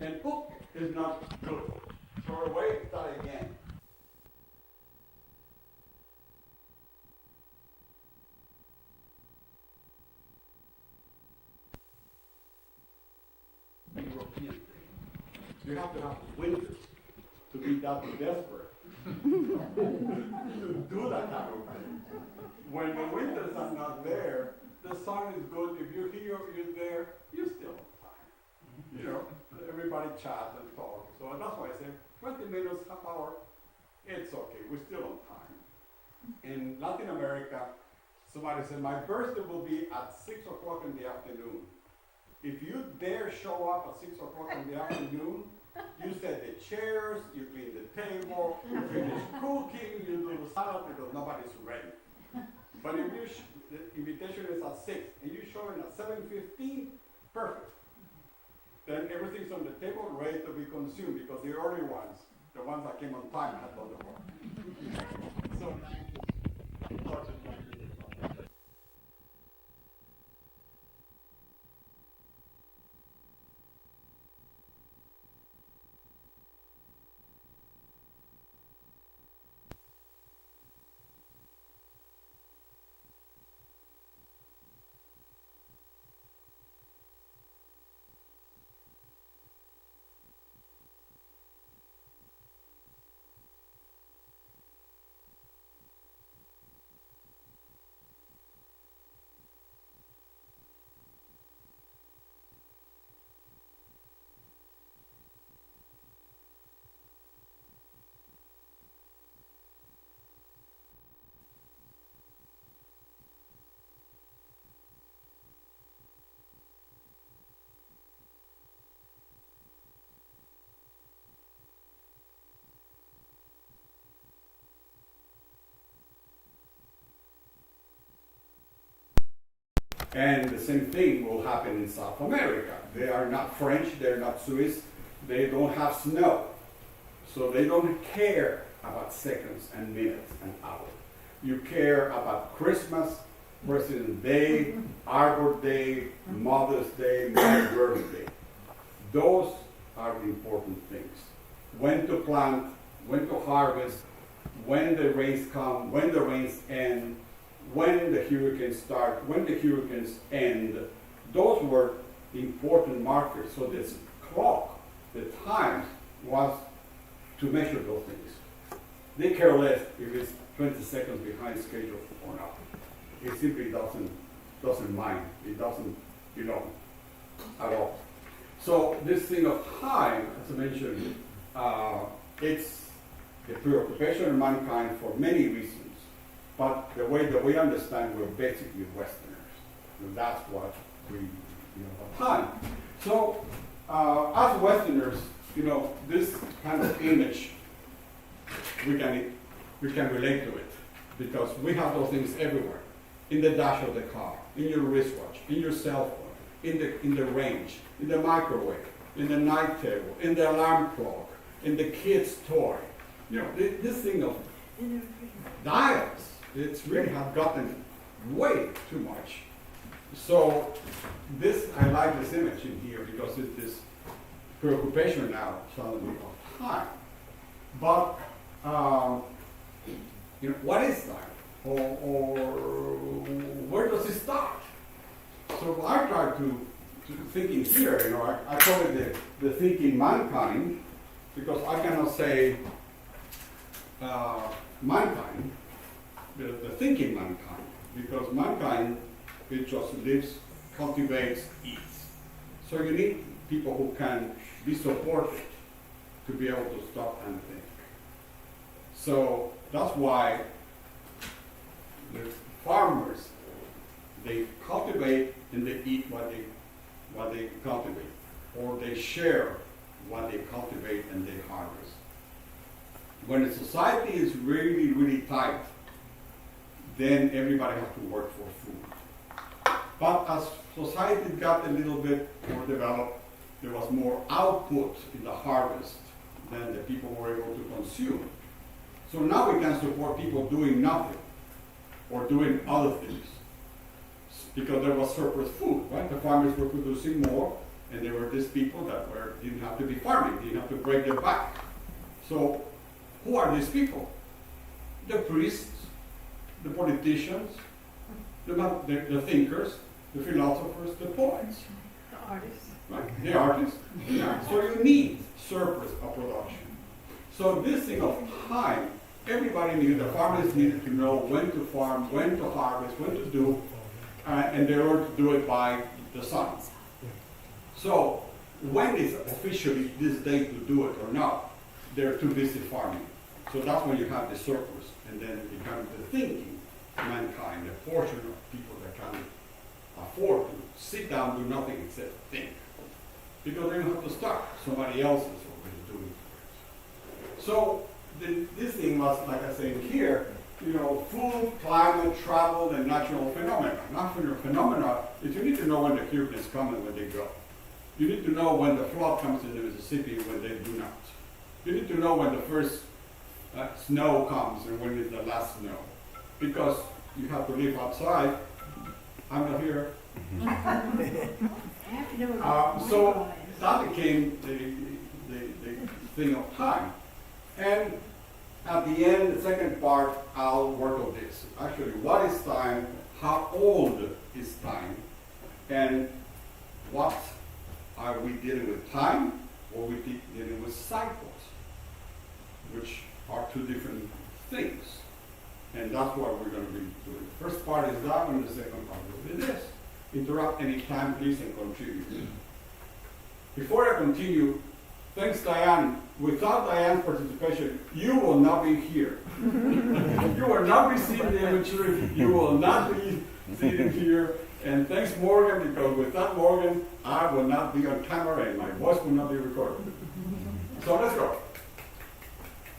and oop, is not good. Throw away, start again. European thing. You have to have winters to be that desperate to do that kind of thing. When the winters are not there, the sun is good. If you're here, you're there, you're still on time. You know, everybody chats and talks. So that's why I say 20 minutes, half hour, it's okay. We're still on time. In Latin America, somebody said, my birthday will be at 6 o'clock in the afternoon. If you dare show up at 6 o'clock in the afternoon, you set the chairs, you clean the table, you finish cooking, you do the salad because nobody's ready. But if the invitation is at 6 and you show it at 7:15, perfect. Then everything's on the table ready to be consumed because the early ones, the ones that came on time, had done the work. So, and the same thing will happen in South America. They are not French, they're not Swiss, they don't have snow. So they don't care about seconds and minutes and hours. You care about Christmas, President's Day, Arbor Day, Mother's Day, my birthday. Those are the important things. When to plant, when to harvest, when the rains come, when the rains end, when the hurricanes start, when the hurricanes end. Those were important markers. So this clock, the time, was to measure those things. They care less if it's 20 seconds behind schedule or not. It simply doesn't mind. It doesn't belong at all. So this thing of time, as I mentioned, it's a preoccupation of mankind for many reasons. But the way that we understand, we're basically Westerners. And that's what we have time. So as Westerners, this kind of image, we can relate to it because we have those things everywhere. In the dash of the car, in your wristwatch, in your cell phone, in the range, in the microwave, in the night table, in the alarm clock, in the kid's toy. This thing of dials, it's really have gotten way too much. So I like this image in here because it's this preoccupation now suddenly of time. But what is time? Or where does it start? So I try to thinking here, I call it the thinking mankind, because I cannot say mankind, the thinking mankind, because mankind, it just lives, cultivates, eats. So you need people who can be supported to be able to stop and think. So that's why the farmers, they cultivate and they eat what they cultivate, or they share what they cultivate and they harvest. When a society is really, really tight, then everybody has to work for food. But as society got a little bit more developed, there was more output in the harvest than the people were able to consume. So now we can support people doing nothing or doing other things because there was surplus food, right? The farmers were producing more, And there were these people that didn't have to be farming, didn't have to break their back. So who are these people? The priests, the politicians, the thinkers, the philosophers, the poets. The artists. Right? The artists. Yeah. So you need surplus of production. So this thing of time, everybody knew, the farmers needed to know when to farm, when to harvest, when to do, and they were to do it by the sun. So when is officially this day to do it or not? They're too busy farming. So that's when you have the surplus, and then it becomes the thinking mankind, the portion of people that can afford to sit down, do nothing except think. Because they don't have to start. Somebody else is already doing it. So this thing was, like I say here, food, climate, travel, and natural phenomena. Natural phenomena is you need to know when the hurricanes come and when they go. You need to know when the flood comes in the Mississippi and when they do not. You need to know when the first snow comes and when is the last snow. Because you have to live outside. I'm not here. So that became the thing of time. And at the end, the second part, I'll work on this. Actually, what is time? How old is time? And what are we dealing with, time, or we dealing with cycles, which are two different things. And that's what we're going to be doing. The first part is that one, the second part will be this. Interrupt any time, please, and contribute. Before I continue, thanks, Diane. Without Diane's participation, you will not be here. You will not be seeing the imagery. You will not be sitting here. And thanks, Morgan, because without Morgan, I will not be on camera and my voice will not be recorded. So let's go.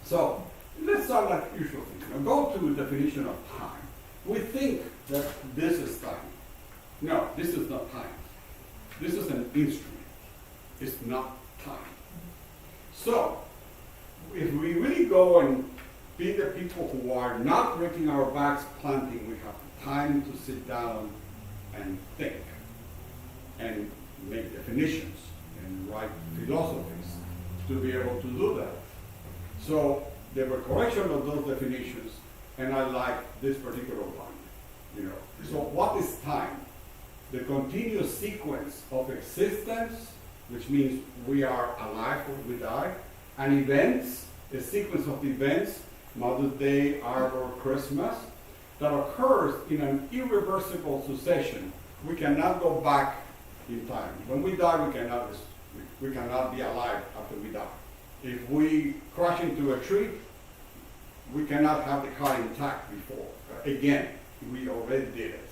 So let's start like usual thing. Now go to the definition of time. We think that this is time. No, this is not time. This is an instrument. It's not time. So, if we really go and be the people who are not breaking our backs planting, we have time to sit down and think and make definitions and write philosophies to be able to do that. So, there were correction of those definitions, and I like this particular one. So, what is time? The continuous sequence of existence, which means we are alive or we die, and events, a sequence of events, Mother's Day, Arbor, Christmas, that occurs in an irreversible succession. We cannot go back in time. When we die, we cannot be alive after we die. If we crash into a tree, we cannot have the car intact before. Again, we already did it.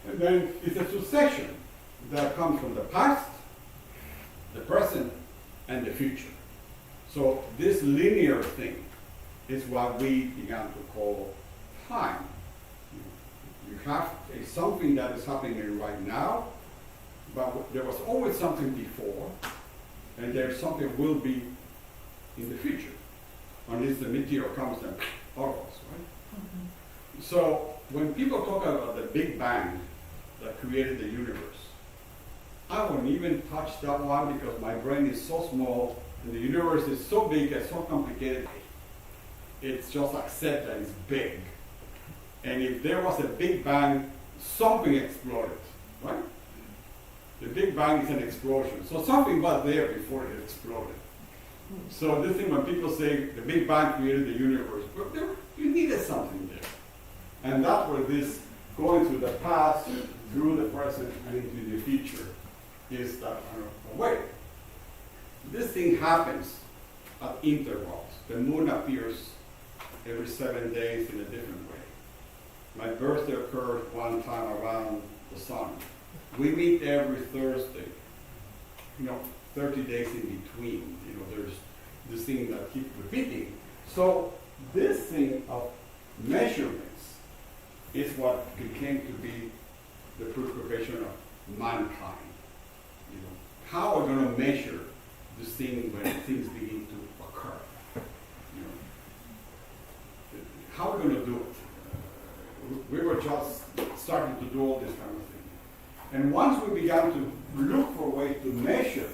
And then it's a succession that comes from the past, the present, and the future. So this linear thing is what we began to call time. You have something that is happening right now, but there was always something before, and there's something will be in the future, unless the meteor comes and all of us, right? Mm-hmm. So when people talk about the Big Bang that created the universe, I won't even touch that one because my brain is so small and the universe is so big and so complicated. It's just accept that it's big. And if there was a Big Bang, something exploded, right? The Big Bang is an explosion. So something was there before it exploded. So this thing when people say the Big Bang created the universe, well, you needed something there. And that's where this going through the past, through the present, and into the future is that kind of way. This thing happens at intervals. The moon appears every 7 days in a different way. My birthday occurs one time around the sun. We meet every Thursday. 30 days in between. There's this thing that keeps repeating. So this thing of measurements is what became to be the preoccupation of mankind. How are we going to measure this thing when things begin to occur? How are we going to do it? We were just starting to do all this kind of thing. And once we began to look for a way to measure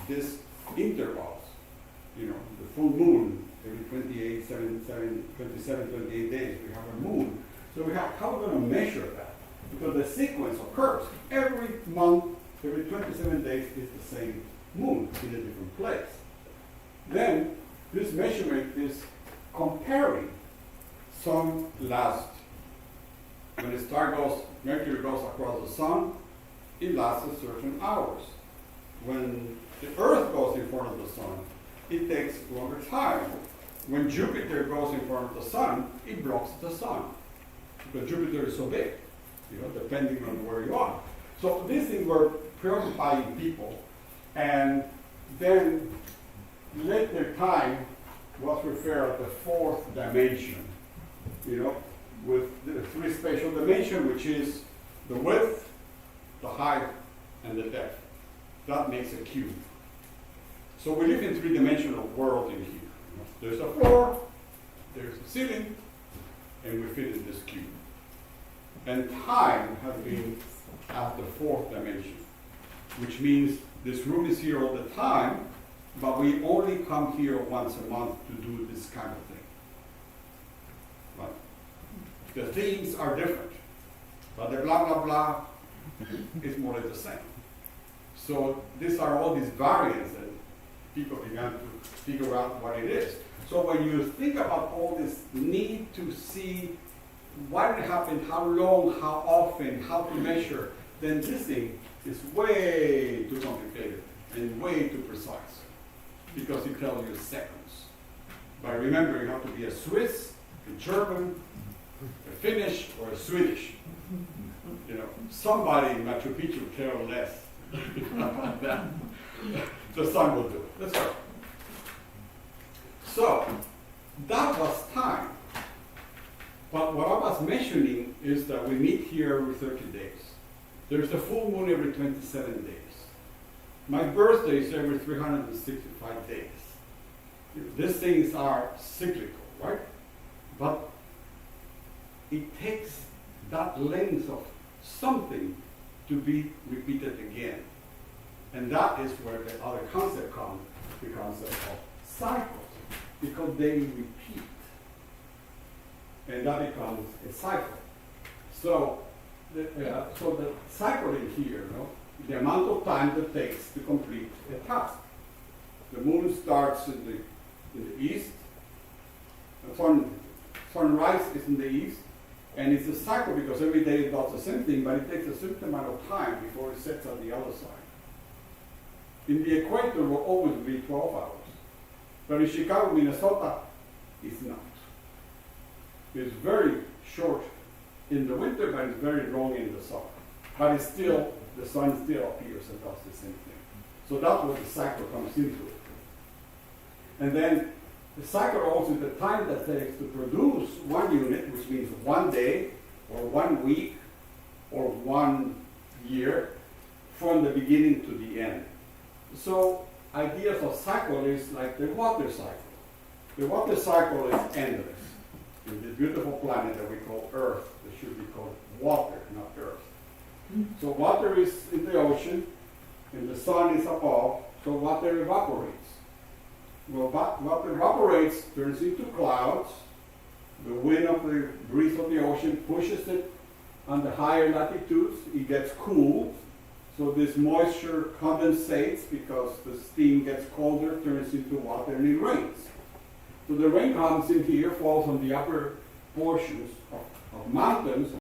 these intervals. You know, the full moon, every 27, 28 days, we have a moon. So how are we going to measure that? Because the sequence occurs. Every month, every 27 days is the same moon in a different place. Then, this measurement is comparing sun last. When the star goes, Mercury goes across the sun, it lasts a certain hours. When the Earth goes in front of the sun, it takes longer time. When Jupiter goes in front of the sun, it blocks the sun. Because Jupiter is so big, you know, depending on where you are. So these things were preoccupying people. And then later time was referred as the fourth dimension, you know, with the three spatial dimensions, which is the width, the height, and the depth. That makes a cube. So we live in three-dimensional world in here. There's a floor, there's a ceiling, and we fit in this cube. And time has been at the fourth dimension, which means this room is here all the time, but we only come here once a month to do this kind of thing. Right? The themes are different, but the blah, blah, blah is more or less the same. So these are all these variants that people began to figure out what it is. So when you think about all this need to see what happened, how long, how often, how to measure, then this thing is way too complicated and way too precise because it tells you seconds. But remember, you have to be a Swiss, a German, a Finnish, or a Swedish. You know, somebody in Machu Picchu care less about that. The sun will do it. Let's go. So, that was time. But what I was mentioning is that we meet here every 30 days. There's a full moon every 27 days. My birthday is every 365 days. These things are cyclical, right? But it takes that length of something to be repeated again. And that is where the other concept comes, the concept of cycles, because they repeat. And that becomes a cycle. So the cycle in here, you know, the amount of time that takes to complete a task. The moon starts in the east, the sunrise is in the east, and it's a cycle because every day it does the same thing, but it takes a certain amount of time before it sets on the other side. In the equator, it will always be 12 hours. But in Chicago, Minnesota, it's not. It's very short in the winter, but it's very long in the summer. But it's still, the sun still appears and does the same thing. So that's what the cycle comes into it. And then the cycle also is the time that takes to produce one unit, which means 1 day, or 1 week, or 1 year, from the beginning to the end. So ideas of cycle is like the water cycle. The water cycle is endless. In this beautiful planet that we call Earth, it should be called water, not Earth. So water is in the ocean, and the sun is above, so water evaporates. Well, water evaporates, turns into clouds. The wind of the breeze of the ocean pushes it on the higher latitudes. It gets cool. So this moisture condensates because the steam gets colder, turns into water, and it rains. So the rain comes in here, falls on the upper portions of mountains,